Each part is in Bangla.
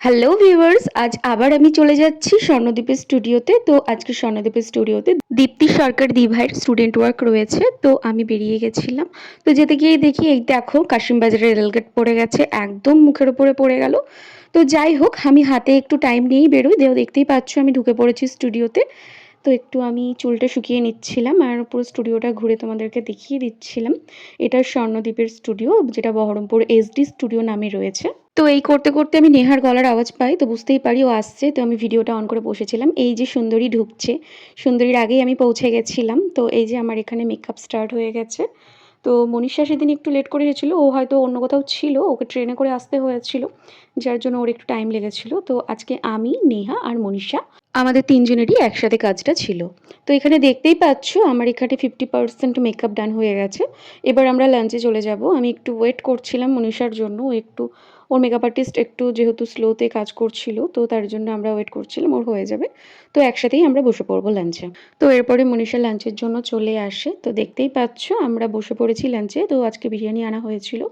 হ্যালো ভিউয়ার্স, আজ আবার আমি চলে যাচ্ছি স্বর্ণদ্বীপের স্টুডিওতে। তো আজকে স্বর্ণদ্বীপের স্টুডিওতে দীপ্তি সরকার দিভাইয়ের স্টুডেন্ট ওয়ার্ক রয়েছে। তো আমি বেরিয়ে গেছিলাম। তো যেতে গিয়েই দেখি এই দেখো কাশিমবাজারের রেলগেট পড়ে গেছে, একদম মুখের উপরে পড়ে গেল। তো যাই হোক, আমি হাতে একটু টাইম নিয়েই বেরোই। দেখতেই পাচ্ছ আমি ঢুকে পড়েছি স্টুডিওতে। তো একটু আমি চুলটা শুকিয়ে নিচ্ছিলাম আর পুরো স্টুডিওটা ঘুরে তোমাদেরকে দেখিয়ে দিচ্ছিলাম। এটা স্বর্ণদ্বীপের স্টুডিও, যেটা বহরমপুর এসডি স্টুডিও নামে রয়েছে। তো এই করতে করতে আমি নেহার গলার আওয়াজ পাই, তো বুঝতেই পারি ও আসছে। তো আমি ভিডিওটা অন করে বসেছিলাম। এই যে সুন্দরী ঢুকছে, সুন্দরীর আগেই আমি পৌঁছে গেছিলাম। তো এই যে আমার এখানে মেকআপ স্টার্ট হয়ে গেছে। তো মনীষা সেদিন একটু লেট করে এসেছিল, ও হয়তো অন্য কোথাও ছিল, ওকে ট্রেনে করে আসতে হয়েছিল, যার জন্য ওর একটু টাইম লেগেছিল। তো আজকে আমি, নেহা আর মনীষা আমাদের তিনজনেরই একসাথে কাজটা ছিল। তো এখানে দেখতেই পাচ্ছ আমার এখানে 50% মেকআপ ডান হয়ে গেছে। এবার আমরা লাঞ্চে চলে যাব। আমি একটু ওয়েট করছিলাম মনীষার জন্য, ও একটু ওর মেকআপ আর্টিস্ট একটু যেহেতু স্লোতে কাজ করছিল, তো তার জন্য আমরা ওয়েট করছিলাম ওর হয়ে যাবে। তো একসাথেই আমরা বসে পড়বো লাঞ্চে। তো এরপরে মনীষা লাঞ্চের জন্য চলে আসে। তো দেখতেই পাচ্ছ আমরা বসে পড়েছি লাঞ্চে। তো আজকে বিরিয়ানি আনা হয়েছিল,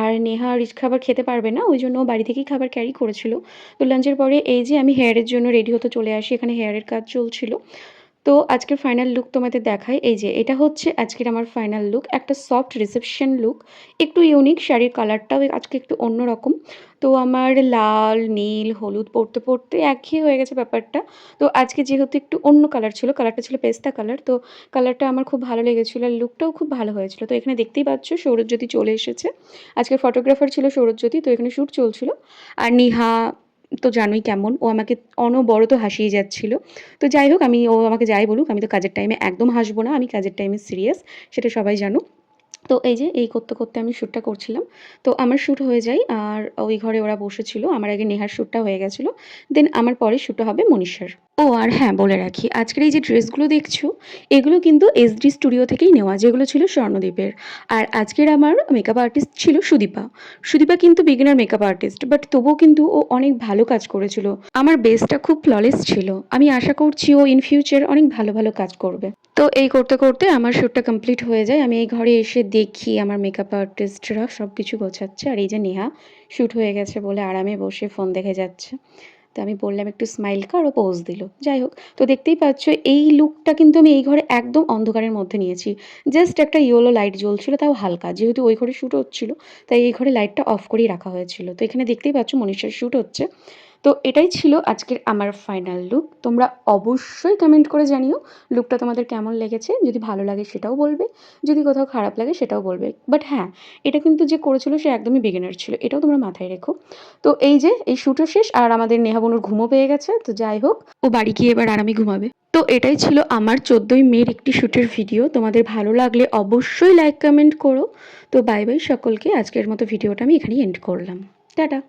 আর নেহা রিচ খাবার খেতে পারবে না, ওই জন্য ও বাড়ি থেকেই খাবার ক্যারি করেছিল। তো লাঞ্চের পরে এই যে আমি হেয়ারের জন্য রেডি হতে চলে আসি, এখানে হেয়ারের কাজ চলছিল। তো আজকের ফাইনাল লুক তোমাদের দেখাই। এই যে এটা হচ্ছে আজকের আমার ফাইনাল লুক, একটা সফট রিসেপশন লুক, একটু ইউনিক। শাড়ির কালারটাও আজকে একটু অন্যরকম। তো আমার লাল নীল হলুদ পরতে পরতে একঘেয়ে হয়ে গেছে ব্যাপারটা। তো আজকে যেহেতু একটু অন্য কালার ছিল, কালারটা ছিল পেস্তা কালার, তো কালারটা আমার খুব ভালো লেগেছিলো আর লুকটাও খুব ভালো হয়েছিল। তো এখানে দেখতেই পাচ্ছ সৌরজ্যোতি চলে এসেছে। আজকের ফটোগ্রাফার ছিল সৌরজ্যোতি। তো এখানে শ্যুট চলছিল। আর নিহা তো জানোই কেমন, ও আমাকে অনবরত হাসিয়ে যাচ্ছিল। তো যাই হোক, ও আমাকে যাই বলুক, আমি তো কাজের টাইমে একদম হাসবো না, আমি কাজের টাইমে সিরিয়াস, সেটা সবাই জানো। তো এই যে এই করতে করতে আমি শ্যুটটা করছিলাম। তো আমার শ্যুট হয়ে যায় আর ওই ঘরে ওরা বসেছিল। আমার আগে নেহার শ্যুটটা হয়ে গেছিলো, দেন আমার পরে শ্যুটটা হবে মনীষার। ও আর হ্যাঁ, বলে রাখি আজকের এই যে ড্রেসগুলো দেখছো, এগুলো কিন্তু এসডি স্টুডিও থেকেই নেওয়া, যেগুলো ছিল স্বর্ণদ্বীপের। আর আজকের আমার মেকআপ আর্টিস্ট ছিল সুদীপা। সুদীপা কিন্তু বিগিনার মেকআপ আর্টিস্ট, বাট তবুও কিন্তু ও অনেক ভালো কাজ করেছিল। আমার বেসটা খুব ফ্ললেস ছিল। আমি আশা করছি ও ইন ফিউচার অনেক ভালো ভালো কাজ করবে। তো এই করতে করতে আমার শ্যুটটা কমপ্লিট হয়ে যায়। আমি এই ঘরে এসে দেখি আমার মেকআপ আর্টিস্টরা সব কিছু গোছাচ্ছে, আর এই যে নেহা শ্যুট হয়ে গেছে বলে আরামে বসে ফোন দেখে যাচ্ছে। তো আমি বললাম একটু স্মাইল কর, ও পোজ দিল। যাই হোক, তো দেখতেই পাচ্ছ এই লুকটা কিন্তু আমি এই ঘরে একদম অন্ধকারের মধ্যে নিয়েছি। জাস্ট একটা ইয়েলো লাইট জ্বলছিল, তাও হালকা, যেহেতু ওই ঘরে শ্যুট হচ্ছিল তাই এই ঘরে লাইটটা অফ করেই রাখা হয়েছিল। তো এখানে দেখতেই পাচ্ছ মনীষার শ্যুট হচ্ছে। তো এটাই ছিল আজকের আমার ফাইনাল লুক। তোমরা অবশ্যই কমেন্ট করে জানিও লুকটা তোমাদের কেমন লেগেছে। যদি ভালো লাগে সেটাও বলবে, যদি কোথাও খারাপ লাগে সেটাও বলবে। বাট হ্যাঁ, এটা কিন্তু যে করেছিল সে একদমই বিগিনার ছিল, এটাও তোমরা মাথায় রেখো। তো এই যে এই শ্যুটও শেষ, আর আমাদের নেহা বনুর ঘুমও পেয়ে গেছে। তো যাই হোক, ও বাড়ি গিয়ে এবার আরামে ঘুমাবে। তো এটাই ছিল আমার 14ই মের একটি শ্যুটের ভিডিও। তোমাদের ভালো লাগলে অবশ্যই লাইক কমেন্ট করো। তো বাই বাই সকলকে, আজকের মতো ভিডিওটা আমি এখানেই এন্ড করলাম। টাটা।